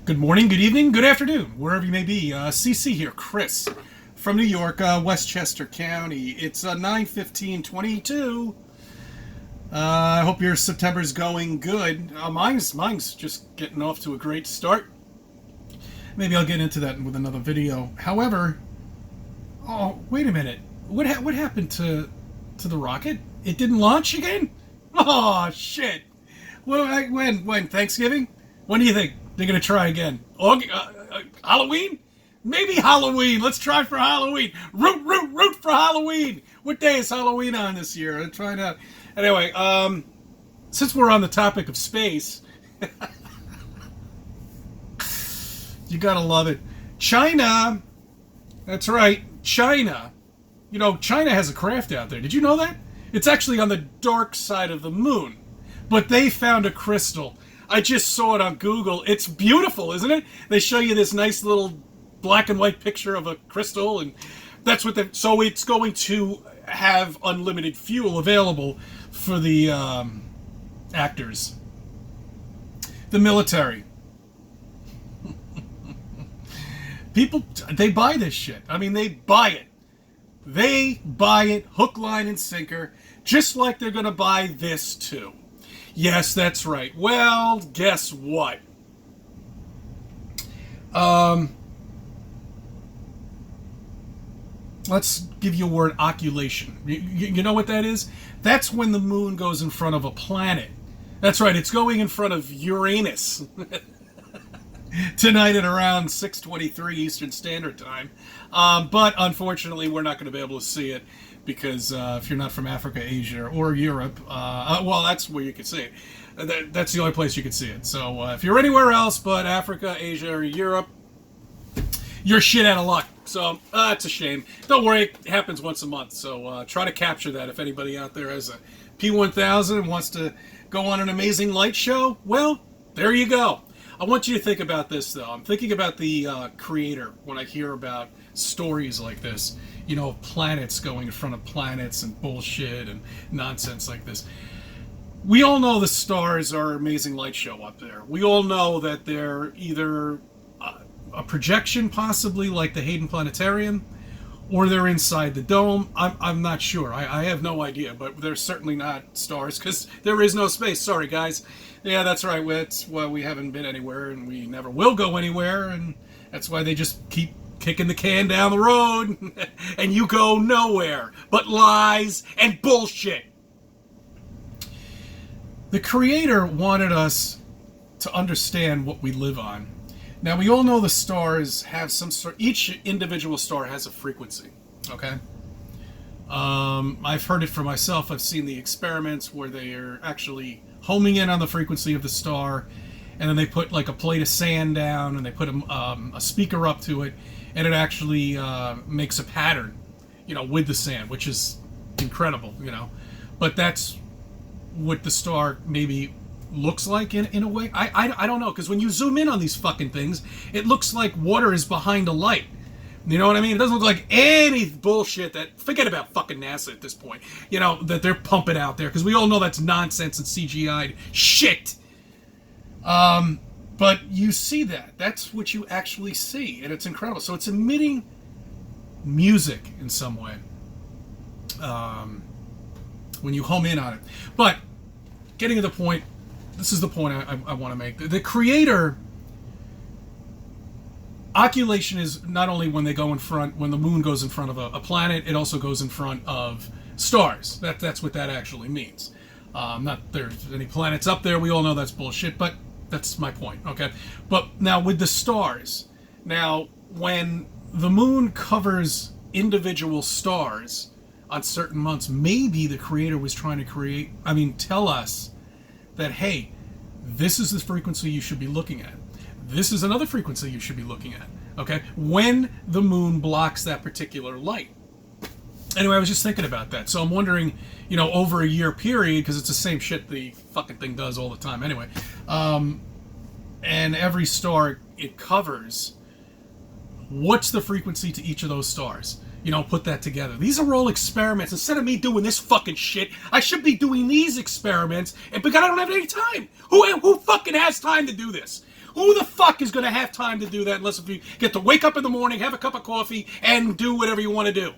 Good morning, good evening, good afternoon, wherever you may be. CC here, Chris, from New York, Westchester County. It's 9/15/22. I hope your September's going good. Mine's just getting off to a great start. Maybe I'll get into that with another video. However, oh wait a minute, what happened to the rocket? It didn't launch again? Oh shit! When Thanksgiving? When do you think they're gonna try again? Halloween? Maybe Halloween. Let's try for Halloween. Root for Halloween. What day is Halloween on this year? I'm trying to. Anyway, since we're on the topic of space, you gotta love it. China. That's right, China. You know, China has a craft out there. Did you know that? It's actually on the dark side of the moon. But they found a crystal. I just saw it on Google. It's beautiful, isn't it? They show you this nice little black and white picture of a crystal, and that's what they. So it's going to have unlimited fuel available for the actors, the military. People, they buy this shit. I mean, they buy it. They buy it hook, line, and sinker, just like they're going to buy this too. Yes, that's right. Well, guess what? Let's give you a word, occultation. You know what that is? That's when the moon goes in front of a planet. That's right, it's going in front of Uranus. Tonight at around 6:23 Eastern Standard Time. But unfortunately, we're not going to be able to see it because if you're not from Africa, Asia, or Europe, well, that's where you can see it. That's the only place you can see it. So if you're anywhere else but Africa, Asia, or Europe, you're shit out of luck. So it's a shame. Don't worry, it happens once a month. So try to capture that if anybody out there has a P1000 and wants to go on an amazing light show. Well, there you go. I want you to think about this, though. I'm thinking about the creator when I hear about stories like this. You know, planets going in front of planets and bullshit and nonsense like this. We all know the stars are an amazing light show up there. We all know that they're either a projection, possibly, like the Hayden Planetarium, or they're inside the dome. I'm not sure. I have no idea, but they're certainly not stars because there is no space. Sorry, guys. Yeah, that's right. That's why we haven't been anywhere, and we never will go anywhere, and that's why they just keep kicking the can down the road, and you go nowhere but lies and bullshit. The Creator wanted us to understand what we live on. Now, we all know the stars have some sort. Each individual star has a frequency. Okay. I've heard it for myself. I've seen the experiments where they are actually homing in on the frequency of the star, and then they put like a plate of sand down, and they put a speaker up to it, and it actually makes a pattern, you know, with the sand, which is incredible, you know. But that's what the star maybe looks like in a way. I don't know, because when you zoom in on these fucking things, it looks like water is behind a light. You know what I mean? It doesn't look like any bullshit that, forget about fucking NASA at this point, you know, that they're pumping out there, because we all know that's nonsense and CGI'd shit. But you see that. That's what you actually see, and it's incredible. So it's emitting music in some way when you home in on it. But getting to the point, this is the point I want to make. The Creator, occultation is not only when they go in front, when the moon goes in front of a planet, it also goes in front of stars. That's what that actually means. Not there's any planets up there. We all know that's bullshit, but that's my point. Okay, but now with the stars, now when the moon covers individual stars on certain months, maybe the Creator was trying to tell us that, hey, this is the frequency you should be looking at. This is another frequency you should be looking at, okay? When the moon blocks that particular light. Anyway, I was just thinking about that. So I'm wondering, you know, over a year period, because it's the same shit the fucking thing does all the time anyway, and every star it covers, what's the frequency to each of those stars? You know, put that together. These are all experiments. Instead of me doing this fucking shit, I should be doing thing these experiments, and because I don't have any time. Who fucking has time to do this? Who the fuck is going to have time to do that unless if you get to wake up in the morning, have a cup of coffee, and do whatever you want to do?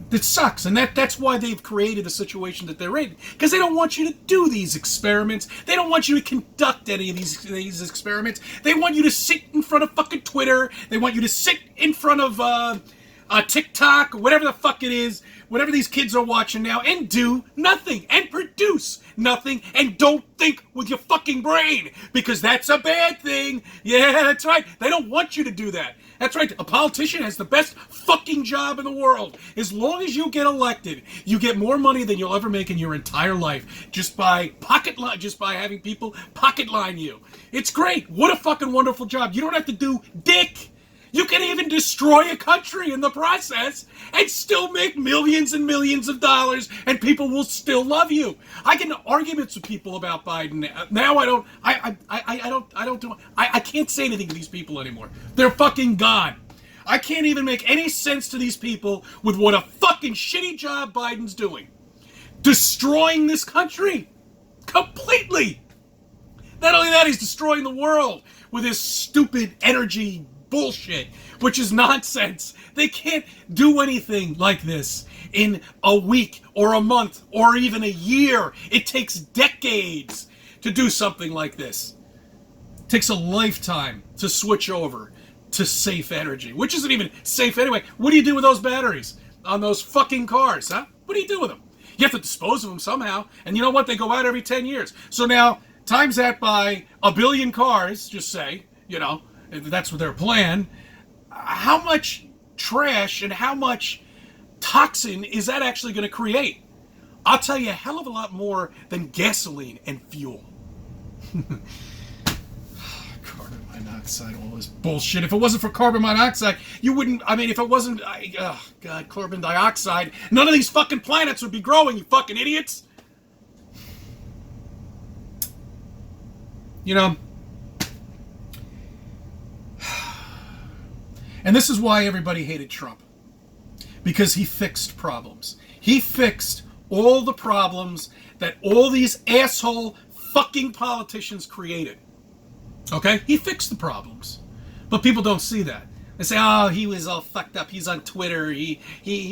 It sucks, and that's why they've created the situation that they're in. Because they don't want you to do these experiments. They don't want you to conduct any of these experiments. They want you to sit in front of fucking Twitter. They want you to sit in front of TikTok, or whatever the fuck it is, whatever these kids are watching now, and do nothing, and produce nothing, and don't think with your fucking brain, because that's a bad thing. Yeah, that's right. They don't want you to do that. That's right. A politician has the best fucking job in the world. As long as you get elected, you get more money than you'll ever make in your entire life just by having people pocket line you. It's great. What a fucking wonderful job. You don't have to do dick. You can even destroy a country in the process and still make millions and millions of dollars, and people will still love you. I get in arguments with people about Biden. Now I can't say anything to these people anymore. They're fucking gone. I can't even make any sense to these people with what a fucking shitty job Biden's doing. Destroying this country. Completely. Not only that, he's destroying the world with his stupid energy bullshit, which is nonsense. They can't do anything like this in a week or a month or even a year. It takes decades to do something like this. It takes a lifetime to switch over to safe energy, which isn't even safe anyway. What do you do with those batteries on those fucking cars, huh? What do you do with them? You have to dispose of them somehow, and you know what? They go out every 10 years. So now, times that by 1 billion cars, just say, that's their plan. How much trash and how much toxin is that actually going to create? I'll tell you a hell of a lot more than gasoline and fuel. Carbon monoxide, all this bullshit. If it wasn't for carbon monoxide, you wouldn't, if it wasn't, carbon dioxide, none of these fucking planets would be growing, you fucking idiots. And this is why everybody hated Trump. Because he fixed problems. He fixed all the problems that all these asshole fucking politicians created. Okay? He fixed the problems. But people don't see that. They say, oh, he was all fucked up. He's on Twitter. He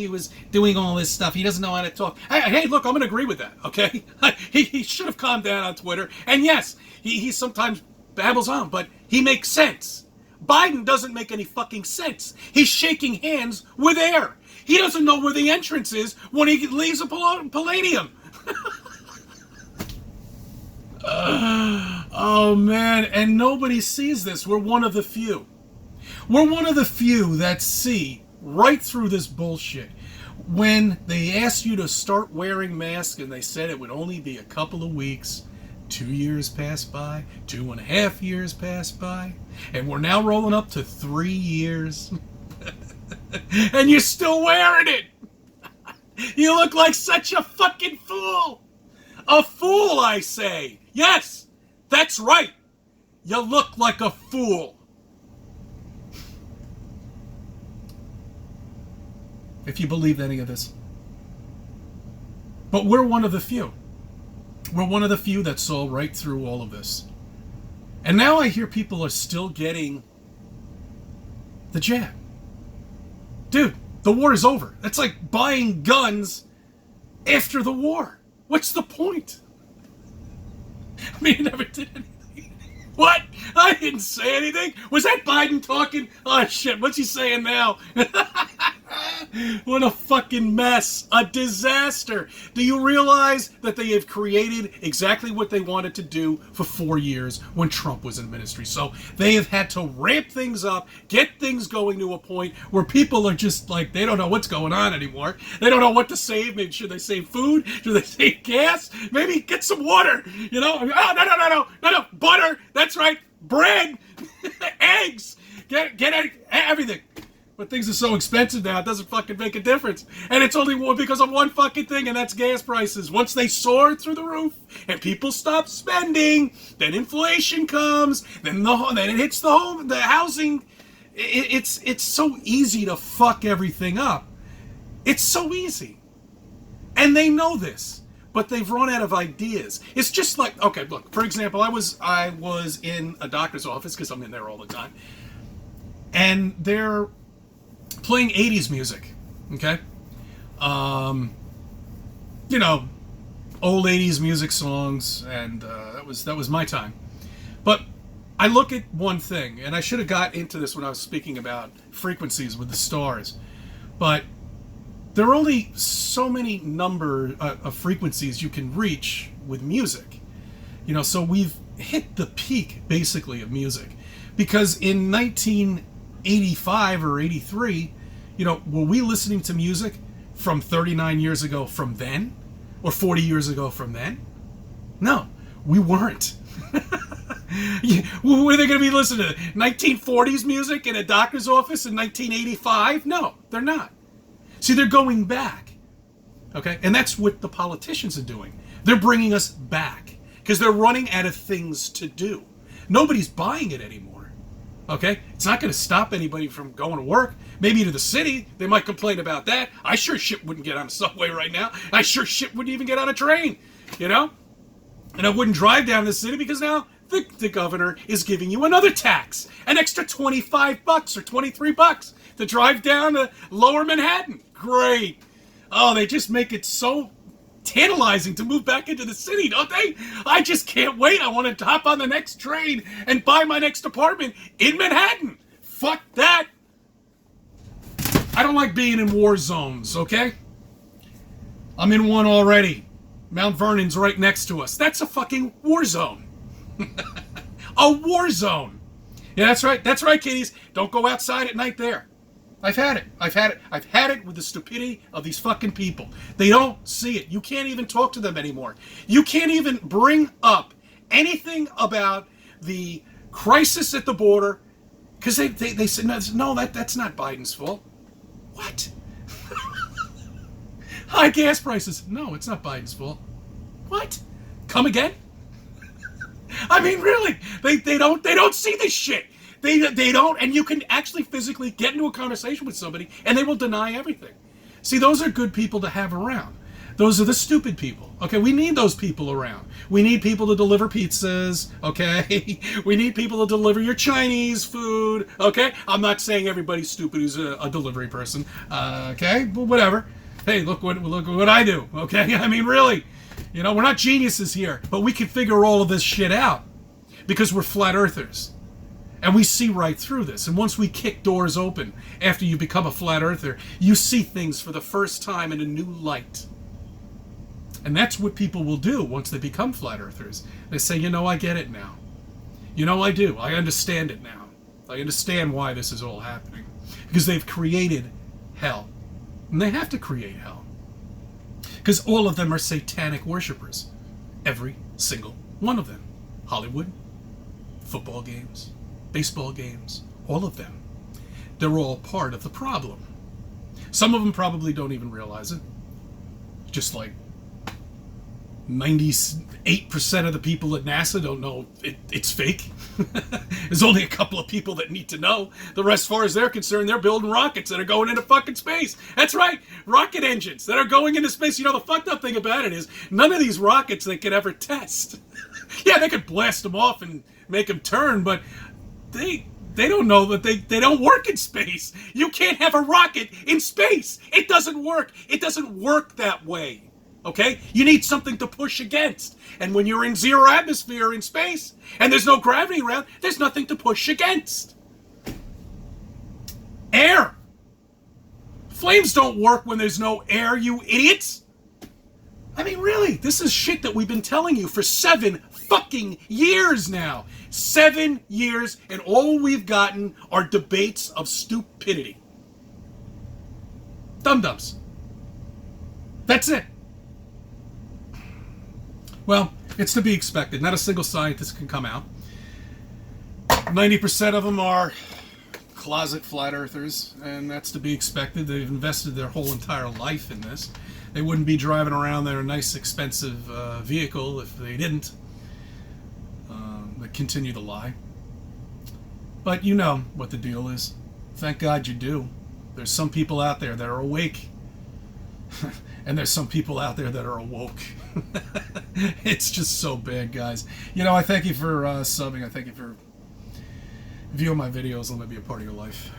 was doing all this stuff. He doesn't know how to talk. Hey, look, I'm going to agree with that, okay? He should have calmed down on Twitter. And yes, he sometimes babbles on, but he makes sense. Biden doesn't make any fucking sense. He's shaking hands with air. He doesn't know where the entrance is when he leaves a palladium. Oh, man. And nobody sees this. We're one of the few. We're one of the few that see right through this bullshit. When they asked you to start wearing masks and they said it would only be a couple of weeks, 2 years passed by, 2.5 years passed by, and we're now rolling up to 3 years. And you're still wearing it. You look like such a fucking fool. A fool, I say. Yes, that's right. You look like a fool. If you believe any of this. But we're one of the few. We're one of the few that saw right through all of this. And now I hear people are still getting the jab. Dude, the war is over. That's like buying guns after the war. What's the point? I mean, he never did anything. What? I didn't say anything. Was that Biden talking? Oh, shit. What's he saying now? What a fucking mess. A disaster. Do you realize that they have created exactly what they wanted to do for 4 years when Trump was in ministry? So they have had to ramp things up, get things going to a point where people are just like, they don't know what's going on anymore. They don't know what to save. Maybe should they save food? Should they save gas? Maybe get some water. Oh, no. Butter. That's right. Bread. Eggs. Get everything. But things are so expensive now, it doesn't fucking make a difference. And it's only because of one fucking thing, and that's gas prices. Once they soar through the roof, and people stop spending, then inflation comes, then it hits the housing. It's so easy to fuck everything up. It's so easy. And they know this. but they've run out of ideas. It's just like, okay, look, for example, I was in a doctor's office, because I'm in there all the time, and they're playing 80s music, okay? You know, old 80s music songs, and that was my time. But I look at one thing, and I should have got into this when I was speaking about frequencies with the stars, but there are only so many number of frequencies you can reach with music. You know, so we've hit the peak, basically, of music. Because in 1985 or 83, you know, were we listening to music from 39 years ago from then? Or 40 years ago from then? No, we weren't. What are they going to be listening to? 1940s music in a doctor's office in 1985? No, they're not. See, they're going back, okay? And that's what the politicians are doing. They're bringing us back because they're running out of things to do. Nobody's buying it anymore, okay? It's not going to stop anybody from going to work. Maybe to the city, they might complain about that. I sure shit wouldn't get on a subway right now. I sure shit wouldn't even get on a train, you know? And I wouldn't drive down the city because now the governor is giving you another tax, an extra $25 or $23 to drive down to Lower Manhattan. Great. Oh, they just make it so tantalizing to move back into the city, don't they? I just can't wait. I want to hop on the next train and buy my next apartment in Manhattan. Fuck that. I don't like being in war zones, okay? I'm in one already. Mount Vernon's right next to us. That's a fucking war zone. A war zone. Yeah, that's right. That's right, kiddies. Don't go outside at night there. I've had it. I've had it with the stupidity of these fucking people. They don't see it. You can't even talk to them anymore. You can't even bring up anything about the crisis at the border because they said, no, that's not Biden's fault. What? High gas prices. No, it's not Biden's fault. What? Come again? I mean, really? They don't see this shit. They don't, and you can actually physically get into a conversation with somebody and they will deny everything. See, those are good people to have around. Those are the stupid people. Okay, we need those people around. We need people to deliver pizzas, okay? We need people to deliver your Chinese food, okay? I'm not saying everybody's stupid who's a delivery person, okay? But whatever. Hey, look what I do, okay? I mean, really. You know, we're not geniuses here, but we can figure all of this shit out because we're flat earthers. And we see right through this. And once we kick doors open after you become a flat earther, you see things for the first time in a new light. And that's what people will do once they become flat earthers. They say, you know, I get it now. You know, I do. I understand it now. I understand why this is all happening. Because they've created hell. And they have to create hell. Because all of them are satanic worshipers. Every single one of them. Hollywood, football games, baseball games, all of them. They're all part of the problem. Some of them probably don't even realize it. Just like 98% of the people at NASA don't know it's fake. There's only a couple of people that need to know. The rest, as far as they're concerned, they're building rockets that are going into fucking space. That's right, rocket engines that are going into space. You know, the fucked up thing about it is none of these rockets they could ever test. Yeah, they could blast them off and make them turn, but they don't know that they don't work in space. You can't have a rocket in space. It doesn't work. It doesn't work that way. Okay? You need something to push against. And when you're in zero atmosphere in space, and there's no gravity around, there's nothing to push against. Air. Flames don't work when there's no air, you idiots. I mean, really, this is shit that we've been telling you for 7 fucking years now. 7 years, and all we've gotten are debates of stupidity. Dum-dums. That's it. Well, it's to be expected. Not a single scientist can come out. 90% of them are closet flat earthers, and that's to be expected. They've invested their whole entire life in this. They wouldn't be driving around their nice, expensive vehicle if they didn't. They continue to lie. But you know what the deal is. Thank God you do. There's some people out there that are awake. And there's some people out there that are awoke. It's just so bad, guys. I thank you for subbing. I thank you for viewing my videos. Let me be a part of your life.